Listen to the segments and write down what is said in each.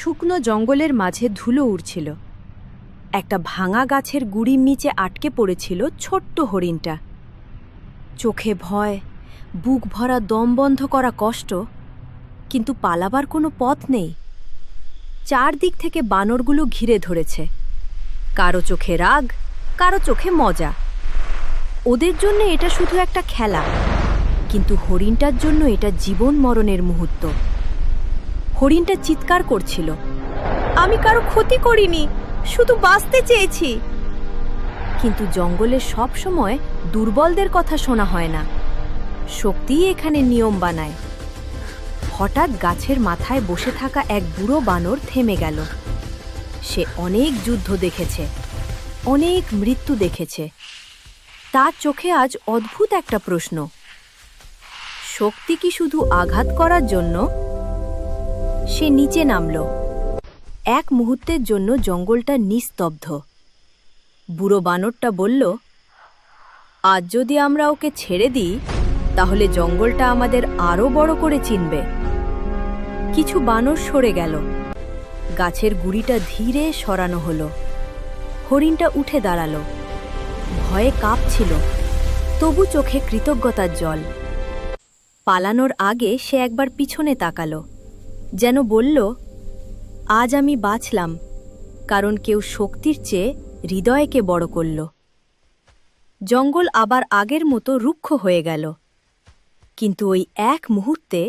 শুকনো জঙ্গলের মাঝে ধুলো উড়ছিল। একটা ভাঙা গাছের গুড়ির নিচে আটকে পড়েছিল ছোট্ট হরিণটা। চোখে ভয়, বুক ভরা দম বন্ধ করা কষ্ট, কিন্তু পালাবার কোনো পথ নেই। চারদিক থেকে বানরগুলো ঘিরে ধরেছে, কারো চোখে রাগ, কারো চোখে মজা। ওদের জন্য এটা শুধু একটা খেলা, কিন্তু হরিণটার জন্য এটা জীবন মরণের মুহূর্ত। হরিণটা চিৎকার করছিল, আমি কারো ক্ষতি করিনি, শুধু বাঁচতে চেয়েছি। কিন্তু জঙ্গলে সব সময় দুর্বলদের কথা শোনা হয় না, শক্তিই এখানে নিয়ম বানায়। হঠাৎ গাছের মাথায় বসে থাকা এক বুড়ো বানর থেমে গেল। সে অনেক যুদ্ধ দেখেছে, অনেক মৃত্যু দেখেছে। তার চোখে আজ অদ্ভুত একটা প্রশ্ন, শক্তি কি শুধু আঘাত করার জন্য? সে নিচে নামল। এক মুহূর্তের জন্য জঙ্গলটা নিস্তব্ধ। বুড়ো বানরটা বলল, আজ যদি আমরা ওকে ছেড়ে দিই, তাহলে জঙ্গলটা আমাদের আরো বড় করে চিনবে। কিছু বানর সরে গেল, গাছের গুড়িটা ধীরে সরানো হলো। হরিণটা উঠে দাঁড়ালো, ভয়ে কাঁপছিল, তবু চোখে কৃতজ্ঞতার জল। পালানোর আগে সে একবার পিছনে তাকালো, যেন বলল, আজ আমি বাঁচলাম, কারণ কেউ শক্তির চেয়ে হৃদয়কে বড় করল। জঙ্গল আবার আগের মতো রুক্ষ হয়ে গেল, কিন্তু ওই এক মুহূর্তে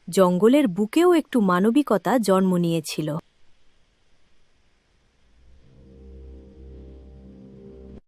জঙ্গলের বুকেও একটু মানবিকতা জন্ম নিয়েছিল।